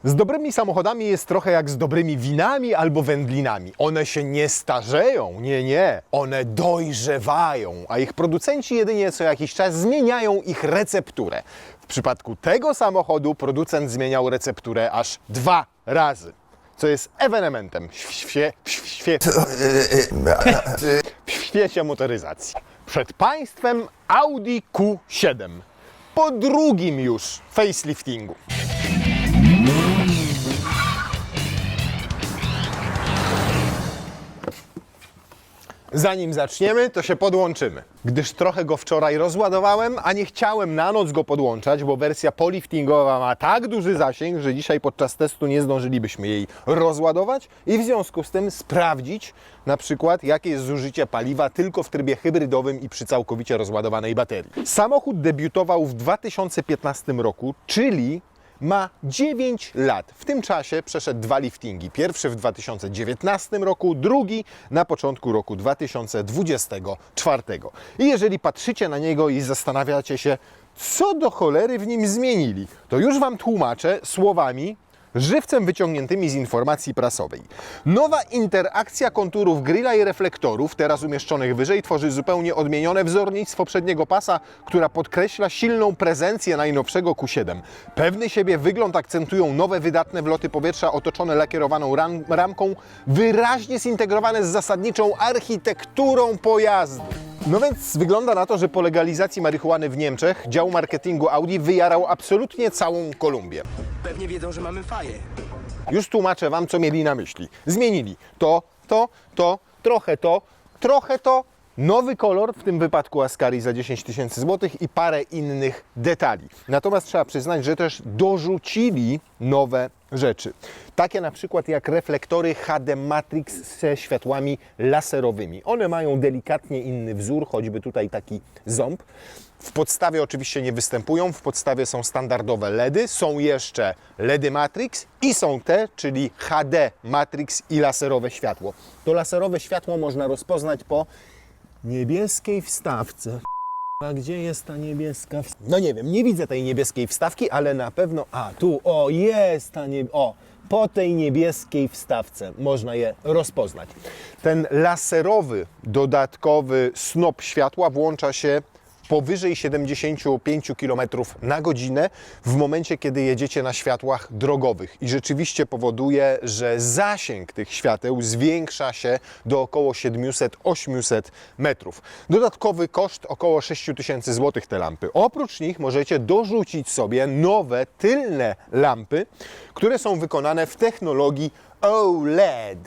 Z dobrymi samochodami jest trochę jak z dobrymi winami albo wędlinami. One się nie starzeją, nie. One dojrzewają, a ich producenci jedynie co jakiś czas zmieniają ich recepturę. W przypadku tego samochodu producent zmieniał recepturę aż 2 razy, co jest ewenementem w świecie motoryzacji. Przed Państwem Audi Q7 po drugim już faceliftingu. Zanim zaczniemy, to się podłączymy, gdyż trochę go wczoraj rozładowałem, a nie chciałem na noc go podłączać, bo wersja poliftingowa ma tak duży zasięg, że dzisiaj podczas testu nie zdążylibyśmy jej rozładować i w związku z tym sprawdzić na przykład, jakie jest zużycie paliwa tylko w trybie hybrydowym i przy całkowicie rozładowanej baterii. Samochód debiutował w 2015 roku, czyli ma 9 lat. W tym czasie przeszedł 2 liftingi. Pierwszy w 2019 roku, drugi na początku roku 2024. I jeżeli patrzycie na niego i zastanawiacie się, co do cholery w nim zmienili, to już Wam tłumaczę słowami żywcem wyciągniętymi z informacji prasowej. Nowa interakcja konturów grilla i reflektorów, teraz umieszczonych wyżej, tworzy zupełnie odmienione wzornictwo przedniego pasa, która podkreśla silną prezencję najnowszego Q7. Pewny siebie wygląd akcentują nowe, wydatne wloty powietrza otoczone lakierowaną ramką, wyraźnie zintegrowane z zasadniczą architekturą pojazdu. No więc wygląda na to, że po legalizacji marihuany w Niemczech dział marketingu Audi wyjarał absolutnie całą Kolumbię. Pewnie wiedzą, że mamy faję. Już tłumaczę Wam, co mieli na myśli. Zmienili trochę to, nowy kolor, w tym wypadku Ascari za 10 000 złotych i parę innych detali. Natomiast trzeba przyznać, że też dorzucili nowe rzeczy. Takie na przykład jak reflektory HD Matrix ze światłami laserowymi. One mają delikatnie inny wzór, choćby tutaj taki ząb. W podstawie oczywiście nie występują, w podstawie są standardowe LEDy, są jeszcze LEDy Matrix i są te, czyli HD Matrix i laserowe światło. To laserowe światło można rozpoznać po niebieskiej wstawce. A gdzie jest ta niebieska wstawka? No nie wiem, nie widzę tej niebieskiej wstawki, ale na pewno... tu, jest ta po tej niebieskiej wstawce można je rozpoznać. Ten laserowy, dodatkowy snop światła włącza się powyżej 75 km na godzinę w momencie, kiedy jedziecie na światłach drogowych i rzeczywiście powoduje, że zasięg tych świateł zwiększa się do około 700-800 metrów. Dodatkowy koszt około 6000 zł te lampy. Oprócz nich możecie dorzucić sobie nowe tylne lampy, które są wykonane w technologii OLED.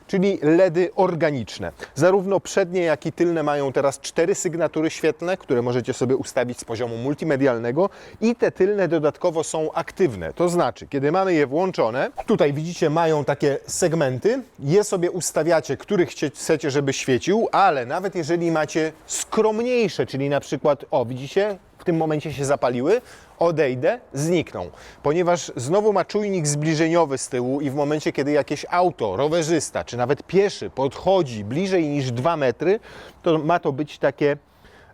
Czyli LEDy organiczne. Zarówno przednie, jak i tylne mają teraz 4 sygnatury świetlne, które możecie sobie ustawić z poziomu multimedialnego i te tylne dodatkowo są aktywne. To znaczy, kiedy mamy je włączone, tutaj widzicie, mają takie segmenty, je sobie ustawiacie, który chcecie, żeby świecił, ale nawet jeżeli macie skromniejsze, czyli na przykład, widzicie, w tym momencie się zapaliły, odejdę, znikną. Ponieważ znowu ma czujnik zbliżeniowy z tyłu i w momencie, kiedy jakieś auto, rowerzysta czy nawet pieszy podchodzi bliżej niż 2 metry, to ma to być takie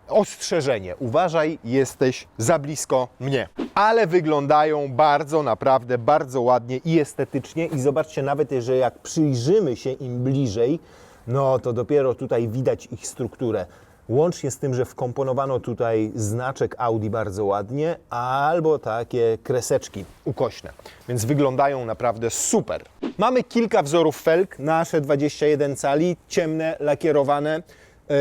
ostrzeżenie. Uważaj, jesteś za blisko mnie. Ale wyglądają naprawdę bardzo ładnie i estetycznie i zobaczcie, nawet że jak przyjrzymy się im bliżej, no to dopiero tutaj widać ich strukturę. Łącznie z tym, że wkomponowano tutaj znaczek Audi bardzo ładnie, albo takie kreseczki ukośne, więc wyglądają naprawdę super. Mamy kilka wzorów felg, nasze 21 cali, ciemne, lakierowane,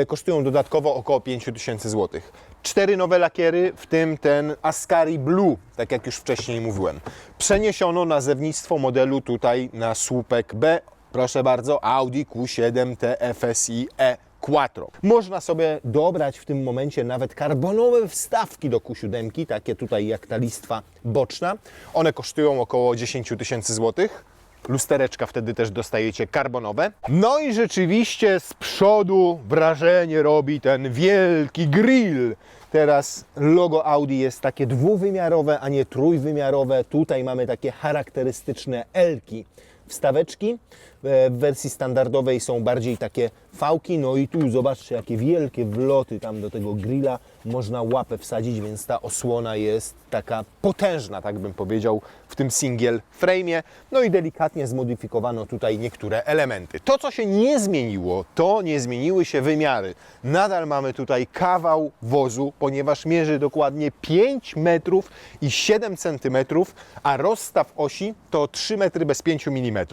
kosztują dodatkowo około 5000 zł. 4 nowe lakiery, w tym ten Ascari Blue, tak jak już wcześniej mówiłem. Przeniesiono nazewnictwo modelu tutaj na słupek B, proszę bardzo, Audi Q7 TFSI E Quattro. Można sobie dobrać w tym momencie nawet karbonowe wstawki do Q7, takie tutaj jak ta listwa boczna. One kosztują około 10 000 zł. Lustereczka wtedy też dostajecie karbonowe. No i rzeczywiście z przodu wrażenie robi ten wielki grill. Teraz logo Audi jest takie dwuwymiarowe, a nie trójwymiarowe. Tutaj mamy takie charakterystyczne L-ki. Wstaweczki w wersji standardowej są bardziej takie fałki, no i tu zobaczcie, jakie wielkie wloty tam do tego grilla, można łapę wsadzić, więc ta osłona jest taka potężna, tak bym powiedział, w tym single frame'ie. No i delikatnie zmodyfikowano tutaj niektóre elementy. To, co się nie zmieniło, to nie zmieniły się wymiary. Nadal mamy tutaj kawał wozu, ponieważ mierzy dokładnie 5 metrów i 7 centymetrów, a rozstaw osi to 3 metry bez 5 mm.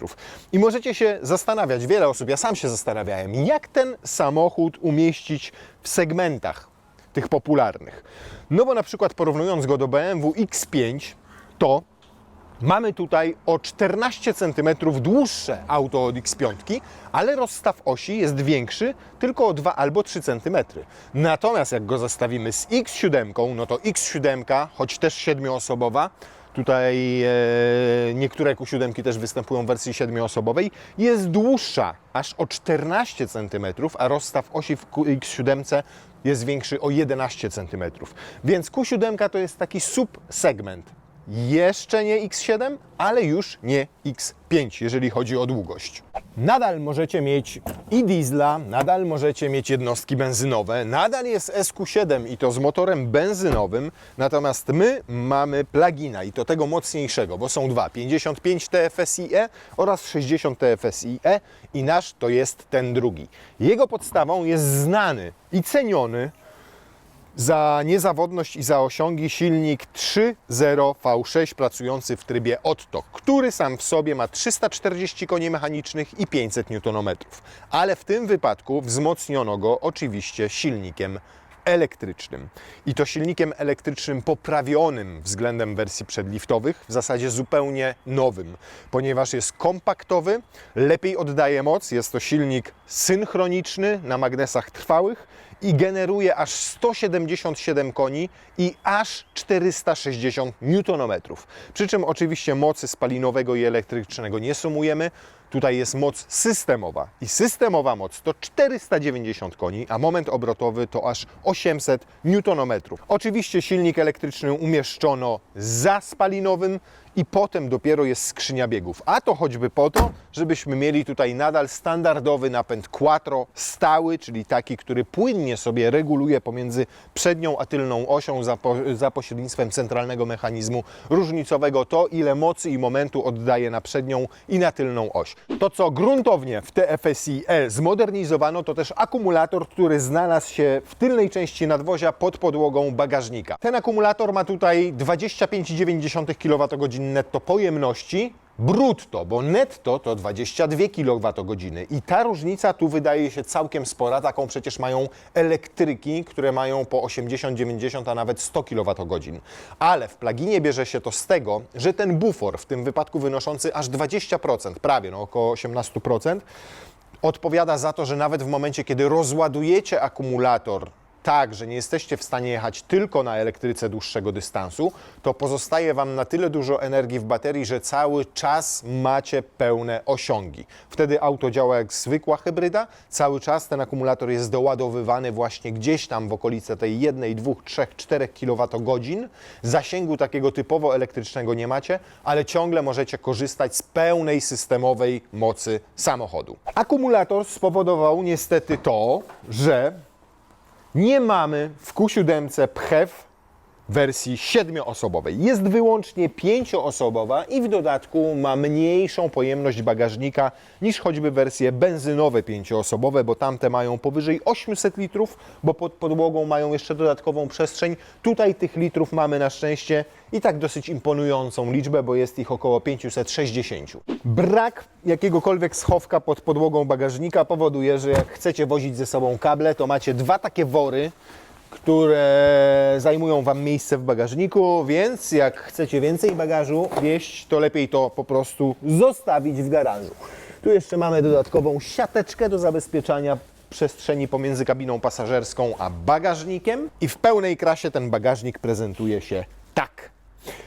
I możecie się zastanawiać, wiele osób, ja sam się zastanawiałem, jak ten samochód umieścić w segmentach tych popularnych. No bo na przykład porównując go do BMW X5, to mamy tutaj o 14 cm dłuższe auto od X5, ale rozstaw osi jest większy tylko o 2 albo 3 cm. Natomiast jak go zestawimy z X7, no to X7, choć też 7-osobowa, tutaj niektóre Q7 też występują w wersji 7-osobowej, jest dłuższa aż o 14 cm, a rozstaw osi w X7 jest większy o 11 cm. Więc Q7 to jest taki subsegment. Jeszcze nie X7, ale już nie X5, jeżeli chodzi o długość. Nadal możecie mieć i diesla, nadal możecie mieć jednostki benzynowe, nadal jest SQ7 i to z motorem benzynowym, natomiast my mamy plugina i to tego mocniejszego, bo są dwa, 55 TFSIe oraz 60 TFSIe i nasz to jest ten drugi. Jego podstawą jest znany i ceniony za niezawodność i za osiągi silnik 3.0 V6 pracujący w trybie Otto, który sam w sobie ma 340 koni mechanicznych i 500 Nm. Ale w tym wypadku wzmocniono go oczywiście silnikiem elektrycznym. I to silnikiem elektrycznym poprawionym względem wersji przedliftowych, w zasadzie zupełnie nowym, ponieważ jest kompaktowy, lepiej oddaje moc, jest to silnik synchroniczny na magnesach trwałych i generuje aż 177 koni i aż 460 Nm. Przy czym oczywiście mocy spalinowego i elektrycznego nie sumujemy. Tutaj jest moc systemowa i systemowa moc to 490 koni, a moment obrotowy to aż 800 Nm. Oczywiście silnik elektryczny umieszczono za spalinowym i potem dopiero jest skrzynia biegów. A to choćby po to, żebyśmy mieli tutaj nadal standardowy napęd quattro, stały, czyli taki, który płynnie sobie reguluje pomiędzy przednią a tylną osią za pośrednictwem centralnego mechanizmu różnicowego to, ile mocy i momentu oddaje na przednią i na tylną oś. To, co gruntownie w TFSIe zmodernizowano, to też akumulator, który znalazł się w tylnej części nadwozia pod podłogą bagażnika. Ten akumulator ma tutaj 25,9 kWh netto pojemności, brutto, bo netto to 22 kWh i ta różnica tu wydaje się całkiem spora, taką przecież mają elektryki, które mają po 80, 90, a nawet 100 kWh. Ale w pluginie bierze się to z tego, że ten bufor, w tym wypadku wynoszący aż 20%, prawie około 18%, odpowiada za to, że nawet w momencie, kiedy rozładujecie akumulator tak, że nie jesteście w stanie jechać tylko na elektryce dłuższego dystansu, to pozostaje Wam na tyle dużo energii w baterii, że cały czas macie pełne osiągi. Wtedy auto działa jak zwykła hybryda, cały czas ten akumulator jest doładowywany właśnie gdzieś tam w okolice tej 1, 2, 3, 4 kWh. Zasięgu takiego typowo elektrycznego nie macie, ale ciągle możecie korzystać z pełnej systemowej mocy samochodu. Akumulator spowodował niestety to, że nie mamy w Q7 PHEV wersji 7-osobowej. Jest wyłącznie 5-osobowa i w dodatku ma mniejszą pojemność bagażnika niż choćby wersje benzynowe 5-osobowe, bo tamte mają powyżej 800 litrów, bo pod podłogą mają jeszcze dodatkową przestrzeń. Tutaj tych litrów mamy na szczęście i tak dosyć imponującą liczbę, bo jest ich około 560. Brak jakiegokolwiek schowka pod podłogą bagażnika powoduje, że jak chcecie wozić ze sobą kable, to macie dwa takie wory, które zajmują Wam miejsce w bagażniku, więc jak chcecie więcej bagażu wieźć, to lepiej to po prostu zostawić w garażu. Tu jeszcze mamy dodatkową siateczkę do zabezpieczania przestrzeni pomiędzy kabiną pasażerską a bagażnikiem i w pełnej krasie ten bagażnik prezentuje się tak.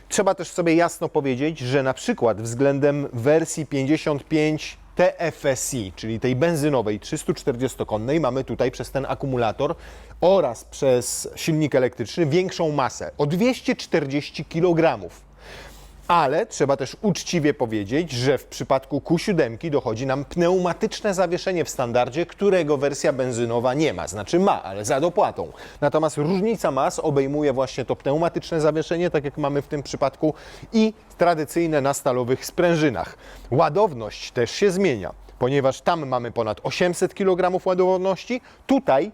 Trzeba też sobie jasno powiedzieć, że na przykład względem wersji 55 TFSI, czyli tej benzynowej 340-konnej, mamy tutaj przez ten akumulator oraz przez silnik elektryczny większą masę o 240 kg. Ale trzeba też uczciwie powiedzieć, że w przypadku Q7 dochodzi nam pneumatyczne zawieszenie w standardzie, którego wersja benzynowa nie ma. Znaczy ma, ale za dopłatą. Natomiast różnica mas obejmuje właśnie to pneumatyczne zawieszenie, tak jak mamy w tym przypadku, i tradycyjne na stalowych sprężynach. Ładowność też się zmienia, ponieważ tam mamy ponad 800 kg ładowności, tutaj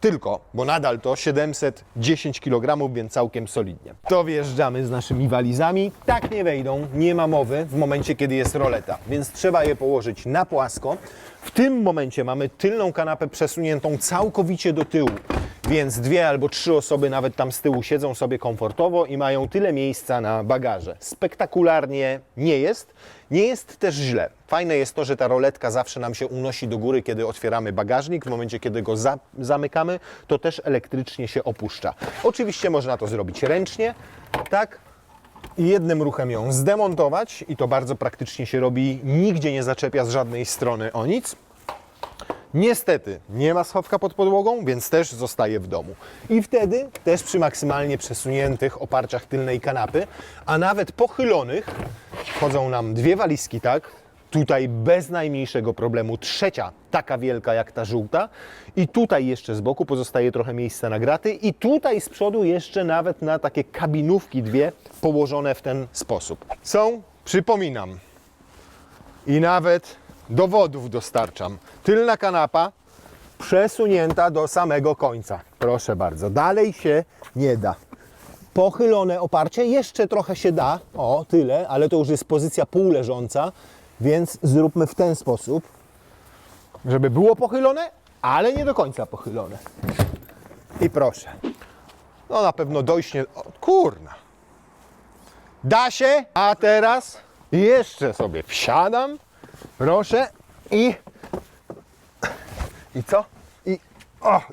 tylko, bo nadal to 710 kg, więc całkiem solidnie. To wjeżdżamy z naszymi walizami. Tak nie wejdą, nie ma mowy w momencie, kiedy jest roleta, więc trzeba je położyć na płasko. W tym momencie mamy tylną kanapę przesuniętą całkowicie do tyłu, więc 2 albo 3 osoby nawet tam z tyłu siedzą sobie komfortowo i mają tyle miejsca na bagaże. Spektakularnie nie jest. Nie jest też źle. Fajne jest to, że ta roletka zawsze nam się unosi do góry, kiedy otwieramy bagażnik. W momencie, kiedy go zamykamy, to też elektrycznie się opuszcza. Oczywiście można to zrobić ręcznie, tak? I jednym ruchem ją zdemontować i to bardzo praktycznie się robi. Nigdzie nie zaczepia z żadnej strony o nic. Niestety nie ma schowka pod podłogą, więc też zostaje w domu. I wtedy też przy maksymalnie przesuniętych oparciach tylnej kanapy, a nawet pochylonych, wchodzą nam 2 walizki, tak? Tutaj bez najmniejszego problemu 3, taka wielka jak ta żółta. I tutaj jeszcze z boku pozostaje trochę miejsca na graty. I tutaj z przodu jeszcze nawet na takie kabinówki 2 położone w ten sposób. Są, przypominam, i nawet dowodów dostarczam. Tylna kanapa przesunięta do samego końca. Proszę bardzo, dalej się nie da. Pochylone oparcie jeszcze trochę się da, o tyle, ale to już jest pozycja półleżąca, więc zróbmy w ten sposób, żeby było pochylone, ale nie do końca pochylone. I proszę. No na pewno dojść nie... O, kurna. Da się, a teraz jeszcze sobie wsiadam. Proszę i co? I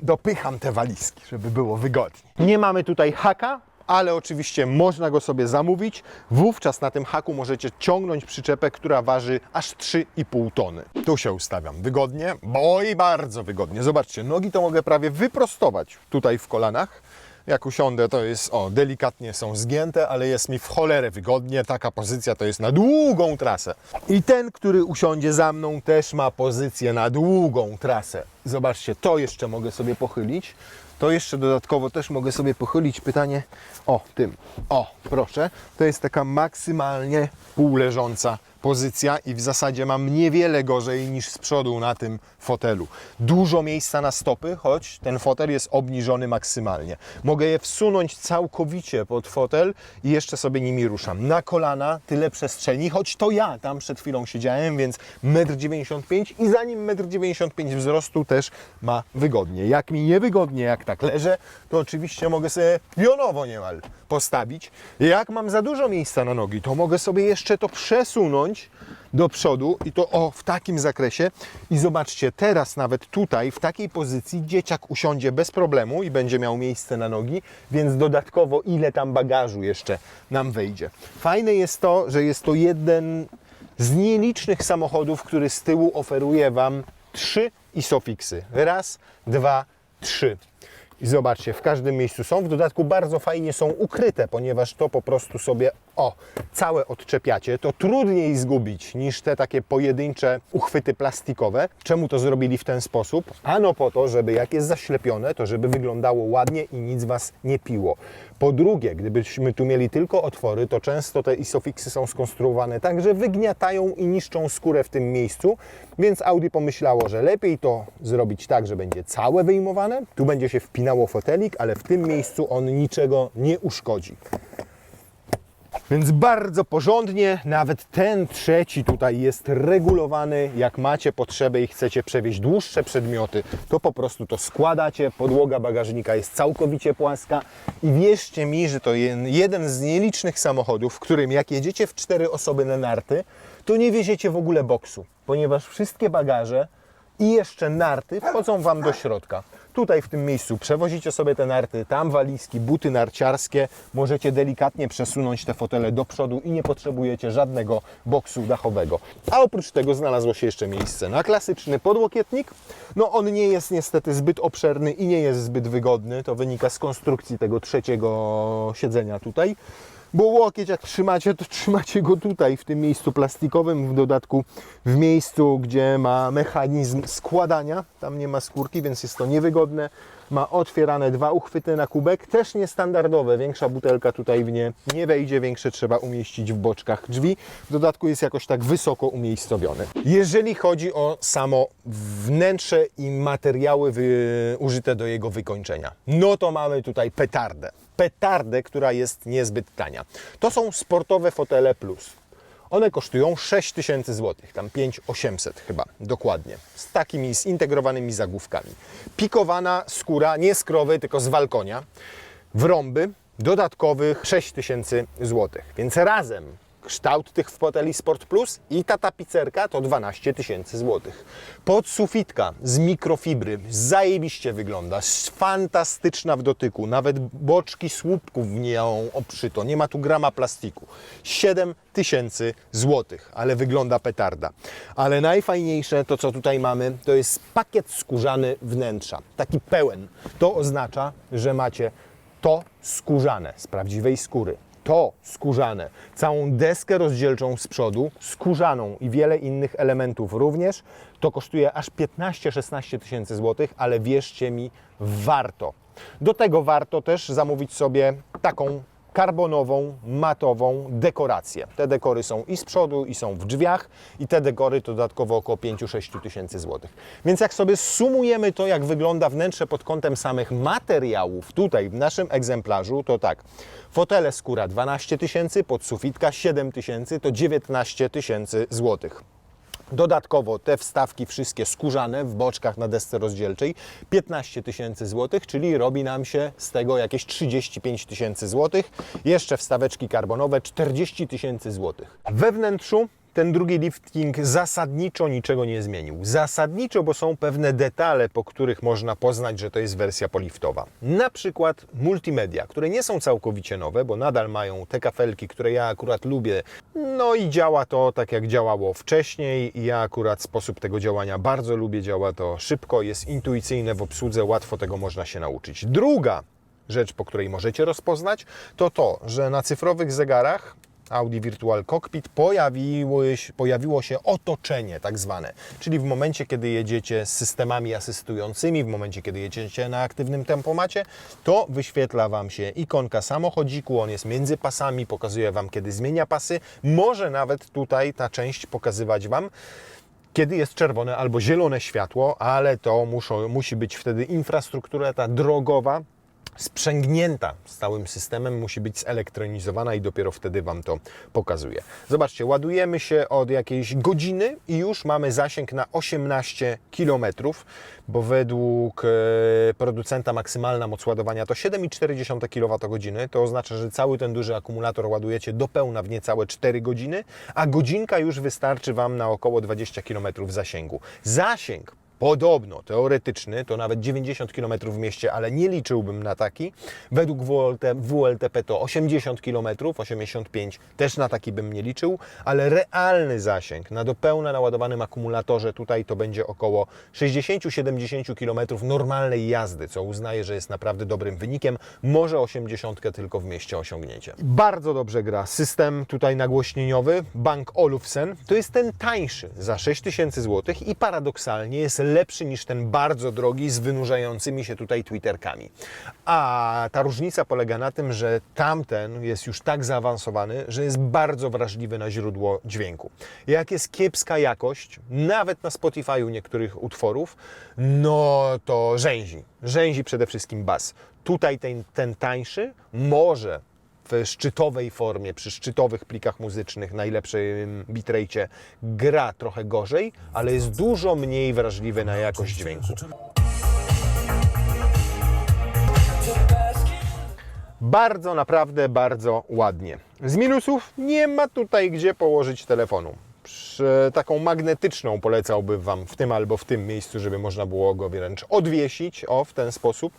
dopycham te walizki, żeby było wygodnie. Nie mamy tutaj haka, ale oczywiście można go sobie zamówić. Wówczas na tym haku możecie ciągnąć przyczepę, która waży aż 3,5 tony. Tu się ustawiam wygodnie, bo i bardzo wygodnie. Zobaczcie, nogi to mogę prawie wyprostować tutaj w kolanach. Jak usiądę, to jest, delikatnie są zgięte, ale jest mi w cholerę wygodnie. Taka pozycja to jest na długą trasę. I ten, który usiądzie za mną, też ma pozycję na długą trasę. Zobaczcie, to jeszcze mogę sobie pochylić. To jeszcze dodatkowo też mogę sobie pochylić. Pytanie, proszę. To jest taka maksymalnie półleżąca pozycja i w zasadzie mam niewiele gorzej niż z przodu na tym fotelu. Dużo miejsca na stopy, choć ten fotel jest obniżony maksymalnie. Mogę je wsunąć całkowicie pod fotel i jeszcze sobie nimi ruszam. Na kolana tyle przestrzeni, choć to ja tam przed chwilą siedziałem, więc 1,95 m i zanim 1,95 m wzrostu też ma wygodnie. Jak mi niewygodnie, jak tak leżę, to oczywiście mogę sobie pionowo niemal postawić. Jak mam za dużo miejsca na nogi, to mogę sobie jeszcze to przesunąć do przodu i to w takim zakresie. I zobaczcie, teraz nawet tutaj w takiej pozycji dzieciak usiądzie bez problemu i będzie miał miejsce na nogi, więc dodatkowo ile tam bagażu jeszcze nam wejdzie. Fajne jest to, że jest to jeden z nielicznych samochodów, który z tyłu oferuje Wam 3 ISOFIXy. Raz, 2, 3. I zobaczcie, w każdym miejscu są. W dodatku bardzo fajnie są ukryte, ponieważ to po prostu sobie całe odczepiacie. To trudniej zgubić niż te takie pojedyncze uchwyty plastikowe. Czemu to zrobili w ten sposób? Ano po to, żeby jak jest zaślepione, to żeby wyglądało ładnie i nic Was nie piło. Po drugie, gdybyśmy tu mieli tylko otwory, to często te ISOFIXy są skonstruowane tak, że wygniatają i niszczą skórę w tym miejscu, więc Audi pomyślało, że lepiej to zrobić tak, że będzie całe wyjmowane. Tu będzie się wpinało fotelik, ale w tym miejscu on niczego nie uszkodzi. Więc bardzo porządnie, nawet ten trzeci tutaj jest regulowany. Jak macie potrzebę i chcecie przewieźć dłuższe przedmioty, to po prostu to składacie. Podłoga bagażnika jest całkowicie płaska i wierzcie mi, że to jeden z nielicznych samochodów, w którym jak jedziecie w 4 osoby na narty, to nie wieziecie w ogóle boksu, ponieważ wszystkie bagaże i jeszcze narty wchodzą Wam do środka. Tutaj w tym miejscu przewozicie sobie te narty, tam walizki, buty narciarskie. Możecie delikatnie przesunąć te fotele do przodu i nie potrzebujecie żadnego boksu dachowego. A oprócz tego znalazło się jeszcze miejsce na klasyczny podłokietnik. No on nie jest niestety zbyt obszerny i nie jest zbyt wygodny. To wynika z konstrukcji tego trzeciego siedzenia tutaj. bo łokieć jak trzymacie, to trzymacie go tutaj, w tym miejscu plastikowym, w dodatku w miejscu, gdzie ma mechanizm składania, tam nie ma skórki, więc jest to niewygodne. Ma otwierane 2 uchwyty na kubek, też niestandardowe, większa butelka tutaj w nie wejdzie, większe trzeba umieścić w boczkach drzwi. W dodatku jest jakoś tak wysoko umiejscowiony. Jeżeli chodzi o samo wnętrze i materiały użyte do jego wykończenia, no to mamy tutaj petardę. Petardę, która jest niezbyt tania. To są sportowe fotele plus. One kosztują 6000 zł, tam 5800 chyba, dokładnie. Z takimi zintegrowanymi zagłówkami. Pikowana skóra, nie z krowy, tylko z walkonia. W rąby dodatkowych 6000 zł. Więc razem kształt tych foteli Sport Plus i ta tapicerka to 12 000 zł. Podsufitka z mikrofibry zajebiście wygląda, fantastyczna w dotyku, nawet boczki słupków w nią obszyto, nie ma tu grama plastiku. 7000 zł, ale wygląda petarda. Ale najfajniejsze to, co tutaj mamy, to jest pakiet skórzany wnętrza, taki pełen. To oznacza, że macie to skórzane z prawdziwej skóry. To skórzane, całą deskę rozdzielczą z przodu, skórzaną i wiele innych elementów również. To kosztuje aż 15-16 tysięcy złotych, ale wierzcie mi, warto. Do tego warto też zamówić sobie taką karbonową, matową dekorację. Te dekory są i z przodu, i są w drzwiach i te dekory to dodatkowo około 5-6 tysięcy złotych. Więc jak sobie sumujemy to, jak wygląda wnętrze pod kątem samych materiałów tutaj w naszym egzemplarzu, to tak, fotele skóra 12 tysięcy, podsufitka 7 tysięcy, to 19 tysięcy złotych. Dodatkowo te wstawki wszystkie skórzane w boczkach na desce rozdzielczej 15 tysięcy złotych, czyli robi nam się z tego jakieś 35 tysięcy złotych. Jeszcze wstaweczki karbonowe 40 tysięcy złotych. We wnętrzu ten drugi lifting zasadniczo niczego nie zmienił. Zasadniczo, bo są pewne detale, po których można poznać, że to jest wersja poliftowa. Na przykład multimedia, które nie są całkowicie nowe, bo nadal mają te kafelki, które ja akurat lubię. No i działa to tak, jak działało wcześniej. I ja akurat sposób tego działania bardzo lubię. Działa to szybko, jest intuicyjne w obsłudze, łatwo tego można się nauczyć. Druga rzecz, po której możecie rozpoznać, to to, że na cyfrowych zegarach Audi Virtual Cockpit pojawiło się otoczenie tak zwane, czyli w momencie, kiedy jedziecie z systemami asystującymi, w momencie, kiedy jedziecie na aktywnym tempomacie, to wyświetla Wam się ikonka samochodziku, on jest między pasami, pokazuje Wam, kiedy zmienia pasy, może nawet tutaj ta część pokazywać Wam, kiedy jest czerwone albo zielone światło, ale to musi być wtedy infrastruktura ta drogowa, sprzęgnięta z całym systemem, musi być zelektronizowana i dopiero wtedy Wam to pokazuje. Zobaczcie, ładujemy się od jakiejś godziny i już mamy zasięg na 18 km, bo według producenta maksymalna moc ładowania to 7,4 kWh. To oznacza, że cały ten duży akumulator ładujecie do pełna w niecałe 4 godziny, a godzinka już wystarczy Wam na około 20 km zasięgu. Zasięg podobno teoretyczny to nawet 90 km w mieście, ale nie liczyłbym na taki. Według WLTP to 80 km, 85 też na taki bym nie liczył, ale realny zasięg na do pełna naładowanym akumulatorze tutaj to będzie około 60-70 km normalnej jazdy, co uznaję, że jest naprawdę dobrym wynikiem. Może 80 tylko w mieście osiągniecie. Bardzo dobrze gra system tutaj nagłośnieniowy Bang Olufsen. To jest ten tańszy za 6000 zł i paradoksalnie jest lepszy niż ten bardzo drogi z wynurzającymi się tutaj twitterkami. A ta różnica polega na tym, że tamten jest już tak zaawansowany, że jest bardzo wrażliwy na źródło dźwięku. Jak jest kiepska jakość, nawet na Spotify'u niektórych utworów, no to rzęzi. Rzęzi przede wszystkim bas. Tutaj ten tańszy może w szczytowej formie, przy szczytowych plikach muzycznych, najlepszym bitrate'cie gra trochę gorzej, ale jest dużo mniej wrażliwy na jakość dźwięku. Naprawdę bardzo ładnie. Z minusów nie ma tutaj gdzie położyć telefonu. taką magnetyczną polecałbym Wam w tym albo w tym miejscu, żeby można było go wręcz odwiesić, o, w ten sposób.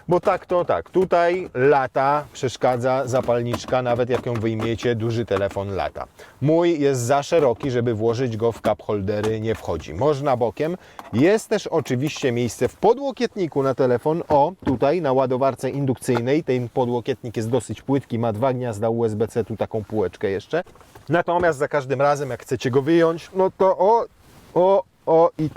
Bo tak, tutaj lata, przeszkadza zapalniczka, nawet jak ją wyjmiecie, duży telefon lata. Mój jest za szeroki, żeby włożyć go w cup holdery, nie wchodzi. Można bokiem. Jest też oczywiście miejsce w podłokietniku na telefon, o, tutaj na ładowarce indukcyjnej. Ten podłokietnik jest dosyć płytki, ma 2 gniazda USB-C, tu taką półeczkę jeszcze. Natomiast za każdym razem, jak chcecie go wyjąć, no to i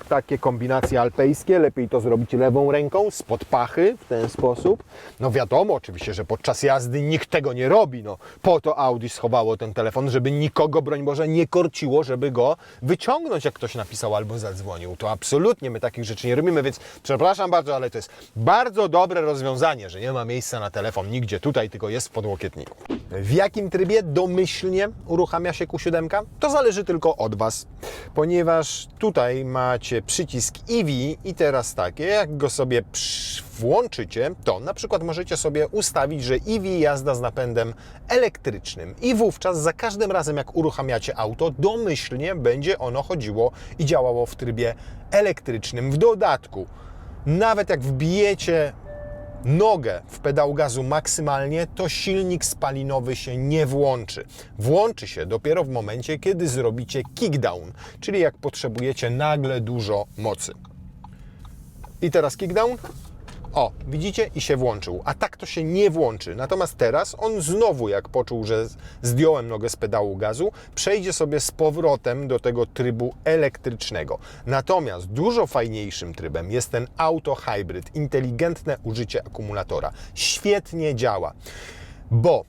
takie kombinacje alpejskie, lepiej to zrobić lewą ręką, spod pachy, w ten sposób. No wiadomo oczywiście, że podczas jazdy nikt tego nie robi, no po to Audi schowało ten telefon, żeby nikogo, broń Boże, nie korciło, żeby go wyciągnąć, jak ktoś napisał albo zadzwonił. To absolutnie my takich rzeczy nie robimy, więc przepraszam bardzo, ale to jest bardzo dobre rozwiązanie, że nie ma miejsca na telefon nigdzie tutaj, tylko jest w podłokietniku. W jakim trybie domyślnie uruchamia się Q7? To zależy tylko od Was, ponieważ tutaj macie przycisk EV i teraz takie, jak go sobie włączycie, to na przykład możecie sobie ustawić, że EV jazda z napędem elektrycznym i wówczas za każdym razem, jak uruchamiacie auto, domyślnie będzie ono chodziło i działało w trybie elektrycznym. W dodatku, nawet jak wbijecie nogę w pedał gazu maksymalnie, to silnik spalinowy się nie włączy. Włączy się dopiero w momencie, kiedy zrobicie kickdown, czyli jak potrzebujecie nagle dużo mocy. I teraz kickdown. O, widzicie? I się włączył. A tak to się nie włączy. Natomiast teraz on znowu, jak poczuł, że zdjąłem nogę z pedału gazu, przejdzie sobie z powrotem do tego trybu elektrycznego. Natomiast dużo fajniejszym trybem jest ten Auto Hybrid, inteligentne użycie akumulatora. Świetnie działa, bo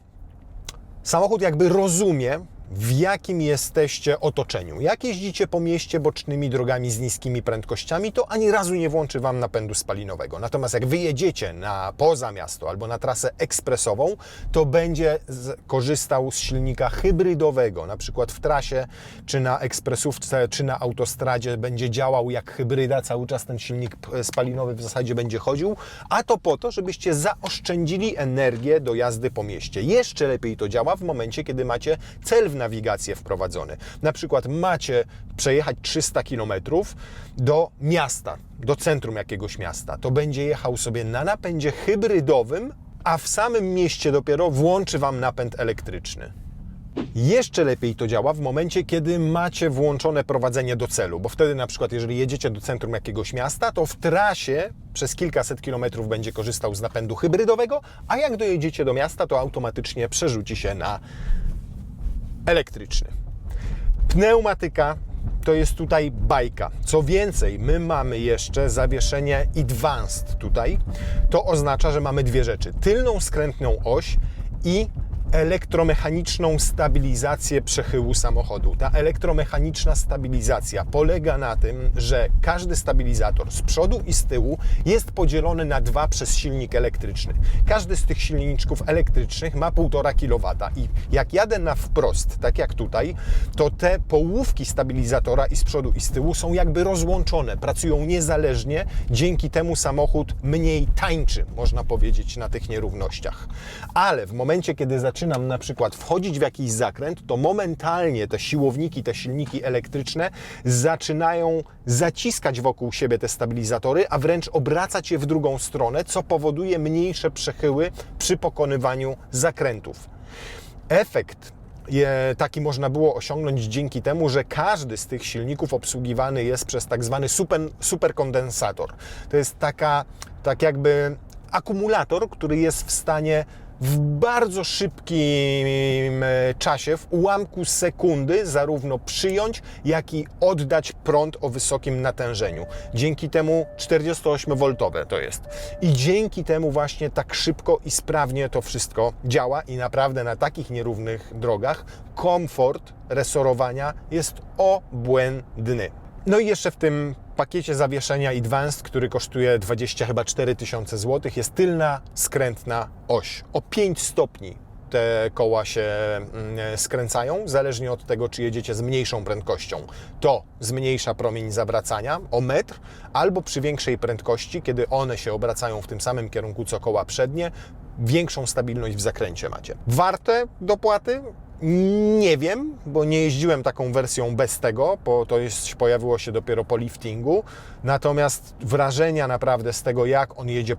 samochód jakby rozumie, w jakim jesteście otoczeniu. Jak jeździcie po mieście bocznymi drogami z niskimi prędkościami, to ani razu nie włączy Wam napędu spalinowego. Natomiast jak wyjedziecie poza miasto albo na trasę ekspresową, to będzie korzystał z silnika hybrydowego. Na przykład w trasie, czy na ekspresówce, czy na autostradzie będzie działał jak hybryda. Cały czas ten silnik spalinowy w zasadzie będzie chodził, a to po to, żebyście zaoszczędzili energię do jazdy po mieście. Jeszcze lepiej to działa w momencie, kiedy macie cel w nawigację wprowadzony. Na przykład macie przejechać 300 km do miasta, do centrum jakiegoś miasta. To będzie jechał sobie na napędzie hybrydowym, a w samym mieście dopiero włączy Wam napęd elektryczny. Jeszcze lepiej to działa w momencie, kiedy macie włączone prowadzenie do celu, bo wtedy na przykład jeżeli jedziecie do centrum jakiegoś miasta, to w trasie przez kilkaset kilometrów będzie korzystał z napędu hybrydowego, a jak dojedziecie do miasta, to automatycznie przerzuci się na elektryczny. Pneumatyka to jest tutaj bajka. Co więcej, my mamy jeszcze zawieszenie Advanced tutaj. To oznacza, że mamy dwie rzeczy. Tylną skrętną oś i elektromechaniczną stabilizację przechyłu samochodu. Ta elektromechaniczna stabilizacja polega na tym, że każdy stabilizator z przodu i z tyłu jest podzielony na 2 przez silnik elektryczny. Każdy z tych silniczków elektrycznych ma 1,5 kW i jak jadę na wprost, tak jak tutaj, to te połówki stabilizatora i z przodu i z tyłu są jakby rozłączone, pracują niezależnie, dzięki temu samochód mniej tańczy, można powiedzieć, na tych nierównościach. Ale w momencie, kiedy zaczynam na przykład wchodzić w jakiś zakręt, to momentalnie te siłowniki, te silniki elektryczne zaczynają zaciskać wokół siebie te stabilizatory, a wręcz obracać je w drugą stronę, co powoduje mniejsze przechyły przy pokonywaniu zakrętów. Efekt taki można było osiągnąć dzięki temu, że każdy z tych silników obsługiwany jest przez tak zwany superkondensator. To jest tak jakby akumulator, który jest w stanie w bardzo szybkim czasie, w ułamku sekundy, zarówno przyjąć, jak i oddać prąd o wysokim natężeniu. Dzięki temu 48V to jest. I dzięki temu właśnie tak szybko i sprawnie to wszystko działa i naprawdę na takich nierównych drogach komfort resorowania jest obłędny. No i jeszcze w tym pakiecie zawieszenia Advanced, który kosztuje 24 tysiące złotych, jest tylna skrętna oś. O 5 stopni te koła się skręcają, zależnie od tego, czy jedziecie z mniejszą prędkością. To zmniejsza promień zawracania o metr, albo przy większej prędkości, kiedy one się obracają w tym samym kierunku co koła przednie, większą stabilność w zakręcie macie. Warte dopłaty? Nie wiem, bo nie jeździłem taką wersją bez tego, bo to pojawiło się dopiero po liftingu. Natomiast wrażenia naprawdę z tego, jak on jedzie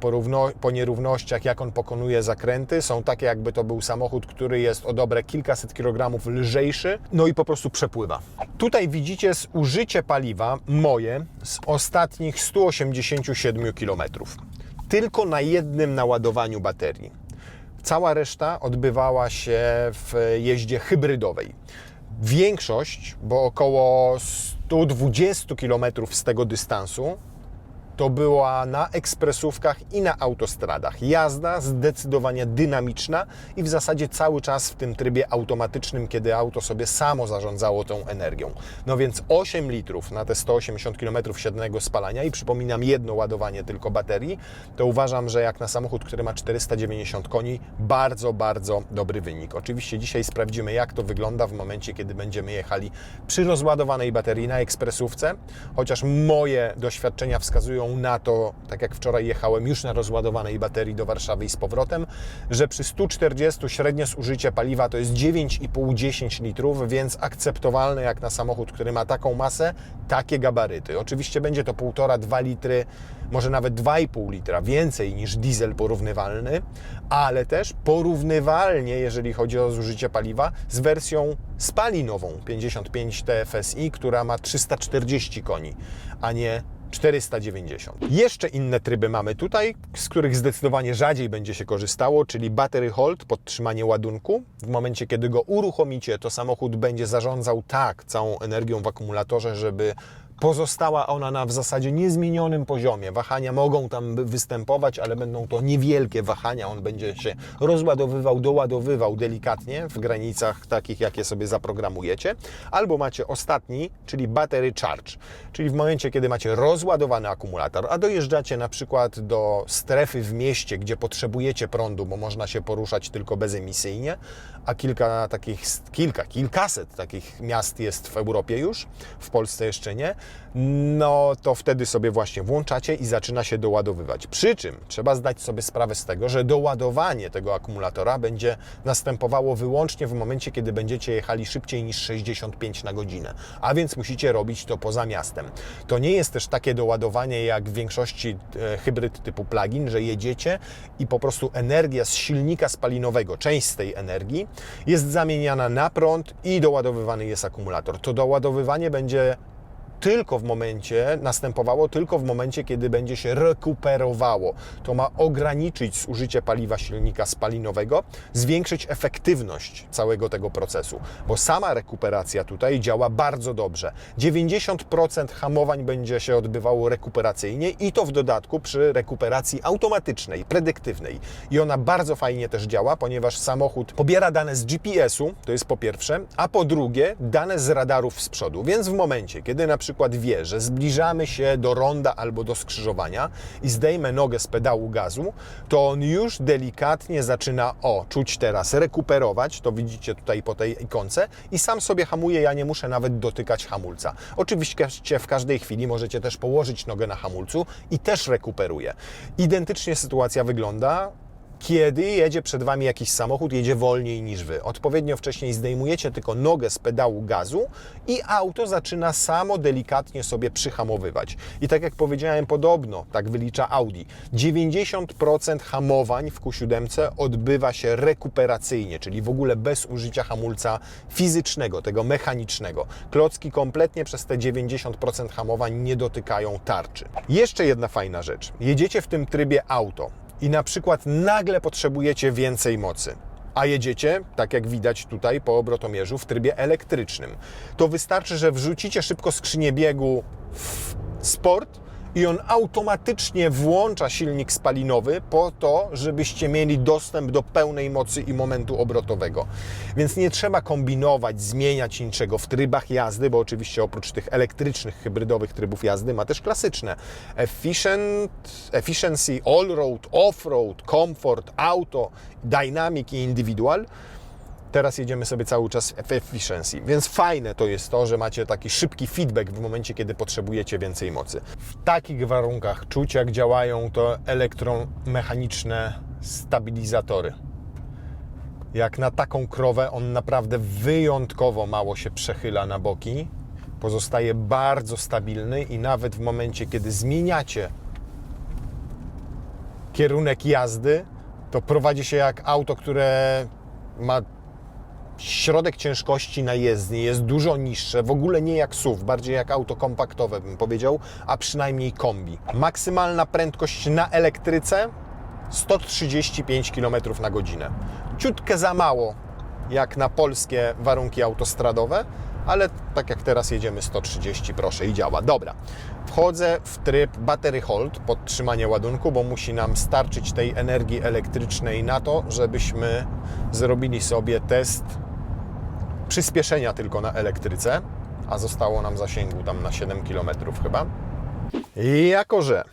po nierównościach, jak on pokonuje zakręty, są takie, jakby to był samochód, który jest o dobre kilkaset kilogramów lżejszy, no i po prostu przepływa. Tutaj widzicie zużycie paliwa moje z ostatnich 187 km. Tylko na jednym naładowaniu baterii. Cała reszta odbywała się w jeździe hybrydowej. Większość, bo około 120 km z tego dystansu, to była na ekspresówkach i na autostradach. Jazda zdecydowanie dynamiczna i w zasadzie cały czas w tym trybie automatycznym, kiedy auto sobie samo zarządzało tą energią. No więc 8 litrów na te 180 km średniego spalania i przypominam jedno ładowanie tylko baterii, to uważam, że jak na samochód, który ma 490 koni, bardzo, bardzo dobry wynik. Oczywiście dzisiaj sprawdzimy, jak to wygląda w momencie, kiedy będziemy jechali przy rozładowanej baterii na ekspresówce, chociaż moje doświadczenia wskazują na to, tak jak wczoraj jechałem już na rozładowanej baterii do Warszawy i z powrotem, że przy 140 średnie zużycie paliwa to jest 9,5-10 litrów, więc akceptowalne jak na samochód, który ma taką masę, takie gabaryty. Oczywiście będzie to 1,5-2 litry, może nawet 2,5 litra więcej niż diesel porównywalny, ale też porównywalnie, jeżeli chodzi o zużycie paliwa, z wersją spalinową 55 TFSI, która ma 340 koni, a nie 490. Jeszcze inne tryby mamy tutaj, z których zdecydowanie rzadziej będzie się korzystało, czyli battery hold, podtrzymanie ładunku. W momencie, kiedy go uruchomicie, to samochód będzie zarządzał tak całą energią w akumulatorze, żeby pozostała ona na w zasadzie niezmienionym poziomie. Wahania mogą tam występować, ale będą to niewielkie wahania. On będzie się rozładowywał, doładowywał delikatnie w granicach takich, jakie sobie zaprogramujecie. Albo macie ostatni, czyli battery charge, czyli w momencie, kiedy macie rozładowany akumulator, a dojeżdżacie na przykład do strefy w mieście, gdzie potrzebujecie prądu, bo można się poruszać tylko bezemisyjnie, a kilkaset takich miast jest w Europie już, w Polsce jeszcze nie, no to wtedy sobie właśnie włączacie i zaczyna się doładowywać. Przy czym trzeba zdać sobie sprawę z tego, że doładowanie tego akumulatora będzie następowało wyłącznie w momencie, kiedy będziecie jechali szybciej niż 65 na godzinę, a więc musicie robić to poza miastem. To nie jest też takie doładowanie jak w większości hybryd typu plug-in, że jedziecie i po prostu energia z silnika spalinowego, część z tej energii jest zamieniana na prąd i doładowywany jest akumulator. To doładowywanie będzie następowało tylko w momencie, kiedy będzie się rekuperowało. To ma ograniczyć zużycie paliwa silnika spalinowego, zwiększyć efektywność całego tego procesu, bo sama rekuperacja tutaj działa bardzo dobrze. 90% hamowań będzie się odbywało rekuperacyjnie i to w dodatku przy rekuperacji automatycznej, predyktywnej. I ona bardzo fajnie też działa, ponieważ samochód pobiera dane z GPS-u, to jest po pierwsze, a po drugie dane z radarów z przodu, więc w momencie, kiedy na przykład wie, że zbliżamy się do ronda albo do skrzyżowania i zdejmę nogę z pedału gazu, to on już delikatnie zaczyna czuć teraz rekuperować, to widzicie tutaj po tej ikonce i sam sobie hamuje, ja nie muszę nawet dotykać hamulca. Oczywiście w każdej chwili możecie też położyć nogę na hamulcu i też rekuperuje. Identycznie sytuacja wygląda, kiedy jedzie przed Wami jakiś samochód, jedzie wolniej niż Wy. Odpowiednio wcześniej zdejmujecie tylko nogę z pedału gazu i auto zaczyna samo delikatnie sobie przyhamowywać. I tak jak powiedziałem, podobno, tak wylicza Audi, 90% hamowań w Q7 odbywa się rekuperacyjnie, czyli w ogóle bez użycia hamulca fizycznego, tego mechanicznego. Klocki kompletnie przez te 90% hamowań nie dotykają tarczy. Jeszcze jedna fajna rzecz. Jedziecie w tym trybie auto i na przykład nagle potrzebujecie więcej mocy, a jedziecie, tak jak widać tutaj po obrotomierzu, w trybie elektrycznym, to wystarczy, że wrzucicie szybko skrzynię biegu w sport i on automatycznie włącza silnik spalinowy po to, żebyście mieli dostęp do pełnej mocy i momentu obrotowego. Więc nie trzeba kombinować, zmieniać niczego w trybach jazdy, bo oczywiście oprócz tych elektrycznych, hybrydowych trybów jazdy ma też klasyczne. Efficiency, All-Road, Off-Road, Comfort, Auto, Dynamic i Individual. Teraz jedziemy sobie cały czas w efficiency, więc fajne to jest to, że macie taki szybki feedback w momencie, kiedy potrzebujecie więcej mocy. W takich warunkach czuć, jak działają to elektromechaniczne stabilizatory. Jak na taką krowę on naprawdę wyjątkowo mało się przechyla na boki. Pozostaje bardzo stabilny i nawet w momencie, kiedy zmieniacie kierunek jazdy, to prowadzi się jak auto, które ma środek ciężkości na jezdni, jest dużo niższe, w ogóle nie jak SUV, bardziej jak auto kompaktowe bym powiedział, a przynajmniej kombi. Maksymalna prędkość na elektryce 135 km na godzinę. Ciutkę za mało jak na polskie warunki autostradowe, ale tak jak teraz jedziemy 130, proszę, i działa. Dobra, wchodzę w tryb battery hold, podtrzymanie ładunku, bo musi nam starczyć tej energii elektrycznej na to, żebyśmy zrobili sobie test przyspieszenia tylko na elektryce, a zostało nam zasięgu tam na 7 km chyba. I jako że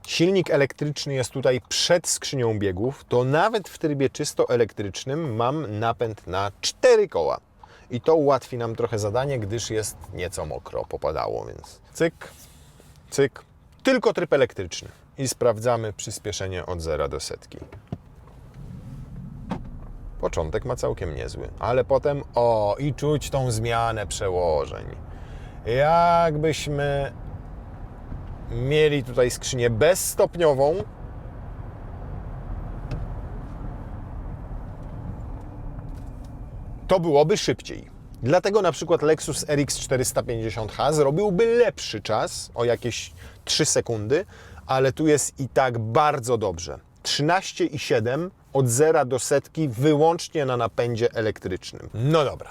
silnik elektryczny jest tutaj przed skrzynią biegów, to nawet w trybie czysto elektrycznym mam napęd na 4 koła. I to ułatwi nam trochę zadanie, gdyż jest nieco mokro, popadało, więc cyk, cyk, tylko tryb elektryczny. I sprawdzamy przyspieszenie od 0 do setki. Początek ma całkiem niezły, ale potem, i czuć tą zmianę przełożeń. Jakbyśmy mieli tutaj skrzynię bezstopniową, to byłoby szybciej. Dlatego na przykład Lexus RX 450h zrobiłby lepszy czas, o jakieś 3 sekundy, ale tu jest i tak bardzo dobrze. 13,7 od 0 do setki wyłącznie na napędzie elektrycznym. No dobra,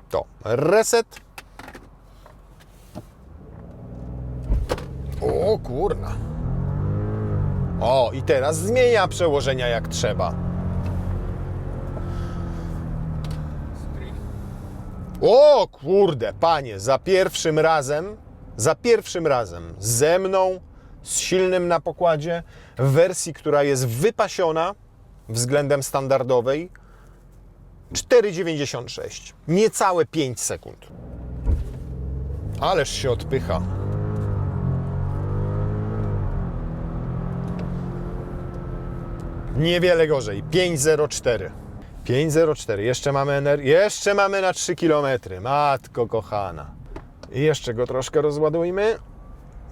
to reset. O kurna. I teraz zmienia przełożenia jak trzeba. O kurde, panie, za pierwszym razem ze mną, z silnym na pokładzie, w wersji, która jest wypasiona względem standardowej, 4,96. Niecałe 5 sekund. Ależ się odpycha. Niewiele gorzej, 5,04. 5,04. Jeszcze mamy na 3 km. Matko kochana. I jeszcze go troszkę rozładujmy.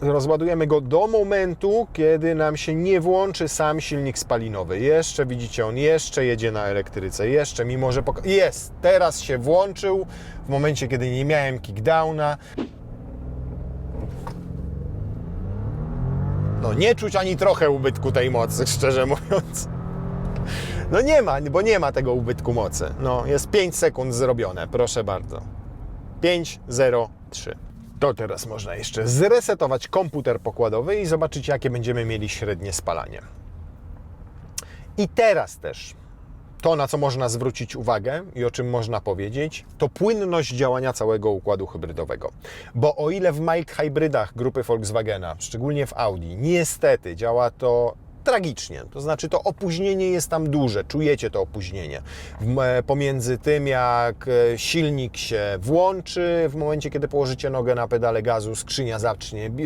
Rozładujemy go do momentu, kiedy nam się nie włączy sam silnik spalinowy. Jeszcze widzicie, on jeszcze jedzie na elektryce. Jeszcze, mimo że... Jest! Teraz się włączył. W momencie, kiedy nie miałem kickdowna. No nie czuć ani trochę ubytku tej mocy, szczerze mówiąc. No nie ma, bo nie ma tego ubytku mocy. No, jest 5 sekund zrobione, proszę bardzo. 5,03. To teraz można jeszcze zresetować komputer pokładowy i zobaczyć, jakie będziemy mieli średnie spalanie. I teraz też to, na co można zwrócić uwagę i o czym można powiedzieć, to płynność działania całego układu hybrydowego. Bo o ile w mild hybrydach grupy Volkswagena, szczególnie w Audi, niestety działa to tragicznie, to znaczy to opóźnienie jest tam duże, czujecie to opóźnienie pomiędzy tym, jak silnik się włączy, w momencie, kiedy położycie nogę na pedale gazu, skrzynia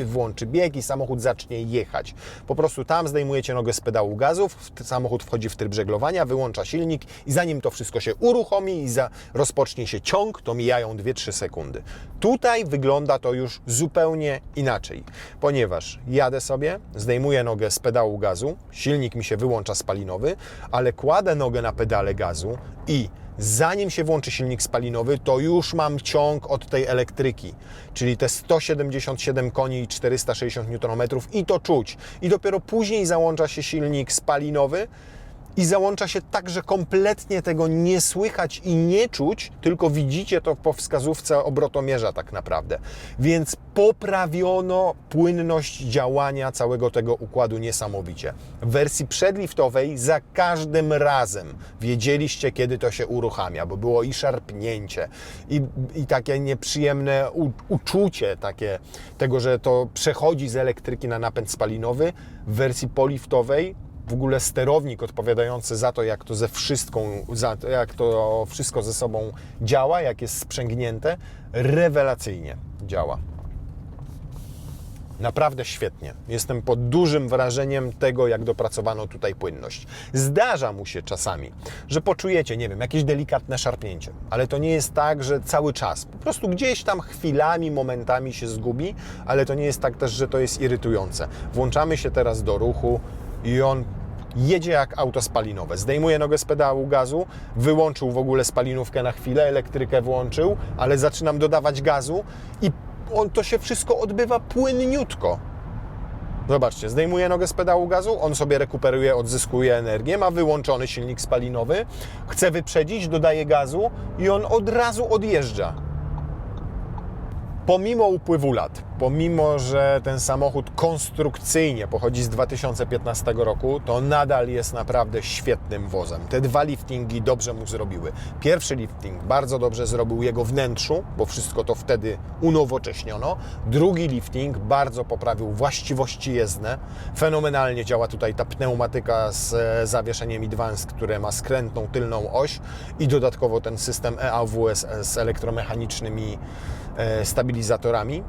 włączy bieg i samochód zacznie jechać. Po prostu tam zdejmujecie nogę z pedału gazów, samochód wchodzi w tryb żeglowania, wyłącza silnik i zanim to wszystko się uruchomi i rozpocznie się ciąg, to mijają 2-3 sekundy. Tutaj wygląda to już zupełnie inaczej, ponieważ jadę sobie, zdejmuję nogę z pedału gazu, silnik mi się wyłącza spalinowy, ale kładę nogę na pedale gazu i zanim się włączy silnik spalinowy, to już mam ciąg od tej elektryki, czyli te 177 koni i 460 Nm i to czuć. I dopiero później załącza się silnik spalinowy i załącza się tak, że kompletnie tego nie słychać i nie czuć, tylko widzicie to po wskazówce obrotomierza tak naprawdę. Więc poprawiono płynność działania całego tego układu niesamowicie. W wersji przedliftowej za każdym razem wiedzieliście, kiedy to się uruchamia, bo było i szarpnięcie, i takie nieprzyjemne uczucie tego, że to przechodzi z elektryki na napęd spalinowy. W wersji poliftowej w ogóle sterownik odpowiadający za to, jak to wszystko ze sobą działa, jak jest sprzęgnięte, rewelacyjnie działa. Naprawdę świetnie. Jestem pod dużym wrażeniem tego, jak dopracowano tutaj płynność. Zdarza mu się czasami, że poczujecie, nie wiem, jakieś delikatne szarpnięcie, ale to nie jest tak, że cały czas. Po prostu gdzieś tam chwilami, momentami się zgubi, ale to nie jest tak też, że to jest irytujące. Włączamy się teraz do ruchu i on jedzie jak auto spalinowe. Zdejmuje nogę z pedału gazu, wyłączył w ogóle spalinówkę na chwilę, elektrykę włączył, ale zaczynam dodawać gazu i to się wszystko odbywa płynniutko. Zobaczcie, zdejmuje nogę z pedału gazu, on sobie rekuperuje, odzyskuje energię, ma wyłączony silnik spalinowy, chce wyprzedzić, dodaje gazu i on od razu odjeżdża. Pomimo upływu lat, pomimo że ten samochód konstrukcyjnie pochodzi z 2015 roku, to nadal jest naprawdę świetnym wozem. Te dwa liftingi dobrze mu zrobiły. Pierwszy lifting bardzo dobrze zrobił jego wnętrzu, bo wszystko to wtedy unowocześniono. Drugi lifting bardzo poprawił właściwości jezdne. Fenomenalnie działa tutaj ta pneumatyka z zawieszeniem Advance, które ma skrętną tylną oś i dodatkowo ten system EAWS z elektromechanicznymi stabilizatorami.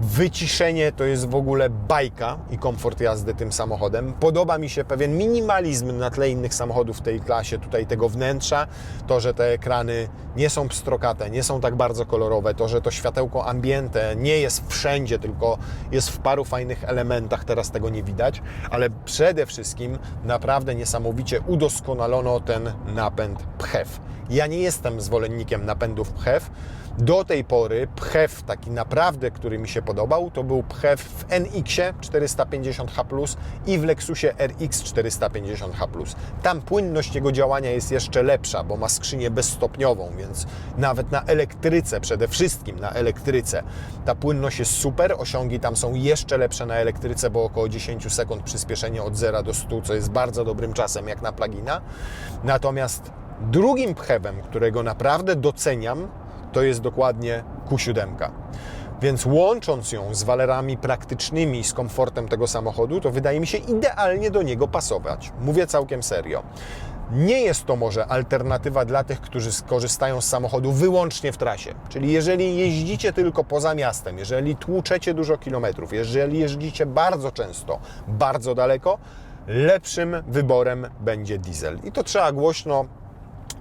Wyciszenie to jest w ogóle bajka i komfort jazdy tym samochodem. Podoba mi się pewien minimalizm na tle innych samochodów w tej klasie, tutaj tego wnętrza. To, że te ekrany nie są pstrokate, nie są tak bardzo kolorowe. To, że to światełko ambiente nie jest wszędzie, tylko jest w paru fajnych elementach. Teraz tego nie widać. Ale przede wszystkim naprawdę niesamowicie udoskonalono ten napęd PHEV. Ja nie jestem zwolennikiem napędów PHEV. Do tej pory PHEV taki naprawdę, który mi się podobał, to był PHEV w NX-ie 450H i w Lexusie RX 450H. Tam płynność jego działania jest jeszcze lepsza, bo ma skrzynię bezstopniową, więc nawet na elektryce, przede wszystkim na elektryce, ta płynność jest super. Osiągi tam są jeszcze lepsze na elektryce, bo około 10 sekund przyspieszenie od 0 do 100, co jest bardzo dobrym czasem jak na plugina. Natomiast drugim PHEV-em, którego naprawdę doceniam, to jest dokładnie Q7. Więc łącząc ją z walorami praktycznymi, z komfortem tego samochodu, to wydaje mi się idealnie do niego pasować. Mówię całkiem serio. Nie jest to może alternatywa dla tych, którzy skorzystają z samochodu wyłącznie w trasie. Czyli jeżeli jeździcie tylko poza miastem, jeżeli tłuczecie dużo kilometrów, jeżeli jeździcie bardzo często, bardzo daleko, lepszym wyborem będzie diesel. I to trzeba głośno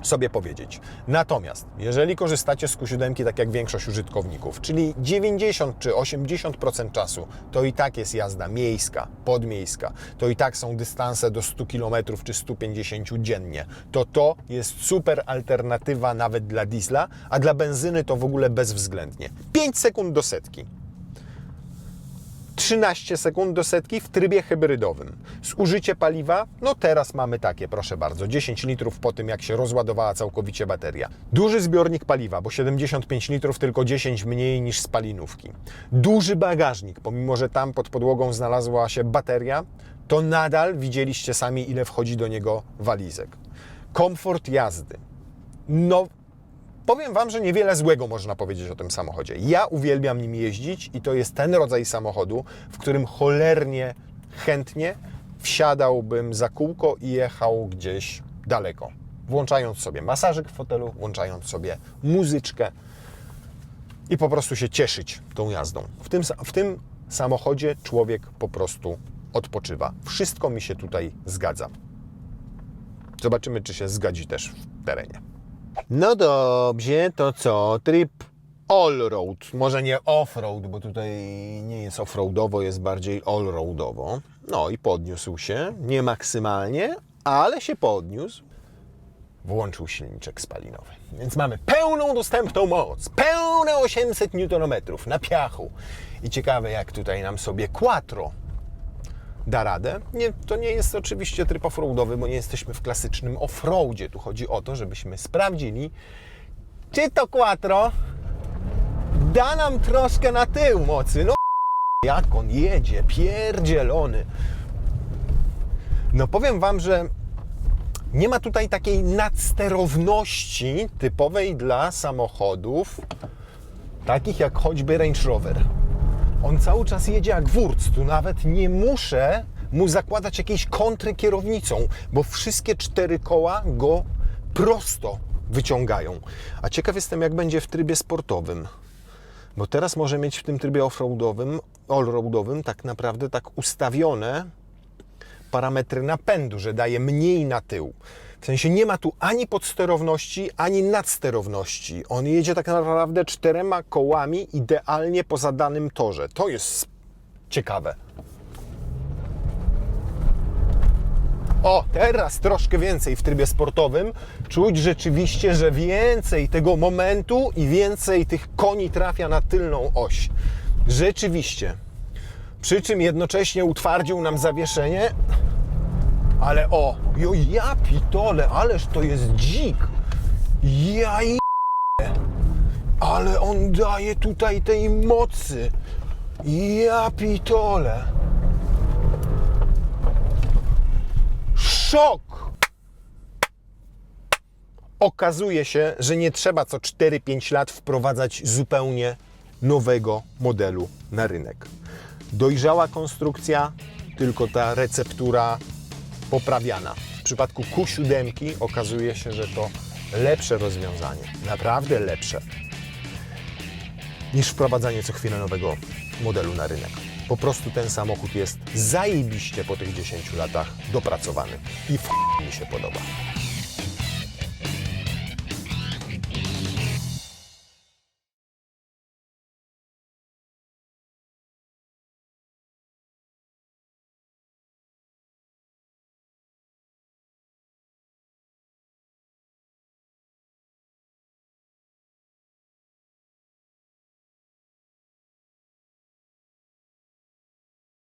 sobie powiedzieć. Natomiast jeżeli korzystacie z Q7 tak jak większość użytkowników, czyli 90 czy 80% czasu, to i tak jest jazda miejska, podmiejska, to i tak są dystanse do 100 km czy 150 dziennie, to jest super alternatywa nawet dla diesla, a dla benzyny to w ogóle bezwzględnie. 5 sekund do setki. 13 sekund do setki w trybie hybrydowym. Zużycie paliwa, no teraz mamy takie, proszę bardzo, 10 litrów po tym, jak się rozładowała całkowicie bateria. Duży zbiornik paliwa, bo 75 litrów, tylko 10 mniej niż spalinówki. Duży bagażnik, pomimo że tam pod podłogą znalazła się bateria, to nadal widzieliście sami, ile wchodzi do niego walizek. Komfort jazdy. No, powiem Wam, że niewiele złego można powiedzieć o tym samochodzie. Ja uwielbiam nim jeździć i to jest ten rodzaj samochodu, w którym cholernie, chętnie wsiadałbym za kółko i jechał gdzieś daleko. Włączając sobie masażyk w fotelu, włączając sobie muzyczkę i po prostu się cieszyć tą jazdą. W tym samochodzie człowiek po prostu odpoczywa. Wszystko mi się tutaj zgadza. Zobaczymy, czy się zgadzi też w terenie. No dobrze, to co? Tryb all-road, może nie off-road, bo tutaj nie jest off-roadowo, jest bardziej all-roadowo. No i podniósł się, nie maksymalnie, ale się podniósł. Włączył silniczek spalinowy, więc mamy pełną dostępną moc, pełne 800 Nm na piachu. I ciekawe, jak tutaj nam sobie Quattro da radę. Nie, to nie jest oczywiście tryb offroadowy, bo nie jesteśmy w klasycznym offroadzie. Tu chodzi o to, żebyśmy sprawdzili, czy to Quattro da nam troszkę na tył mocy. No jak on jedzie, pierdzielony. No powiem Wam, że nie ma tutaj takiej nadsterowności typowej dla samochodów takich jak choćby Range Rover. On cały czas jedzie jak wurc, tu nawet nie muszę mu zakładać jakiejś kontry kierownicą, bo wszystkie 4 koła go prosto wyciągają. A ciekaw jestem, jak będzie w trybie sportowym. Bo teraz może mieć w tym trybie all-roadowym tak naprawdę tak ustawione parametry napędu, że daje mniej na tył. W sensie nie ma tu ani podsterowności, ani nadsterowności. On jedzie tak naprawdę 4 kołami idealnie po zadanym torze. To jest ciekawe. O, teraz troszkę więcej w trybie sportowym. Czuć rzeczywiście, że więcej tego momentu i więcej tych koni trafia na tylną oś. Rzeczywiście. Przy czym jednocześnie utwardził nam zawieszenie. Ale o, ja pitole, ależ to jest dzik. Ale on daje tutaj tej mocy. Ja pitole. Szok! Okazuje się, że nie trzeba co 4-5 lat wprowadzać zupełnie nowego modelu na rynek. Dojrzała konstrukcja, tylko ta receptura poprawiana. W przypadku Q7 okazuje się, że to lepsze rozwiązanie, naprawdę lepsze, niż wprowadzanie co chwilę nowego modelu na rynek. Po prostu ten samochód jest zajebiście po tych 10 latach dopracowany i mi się podoba.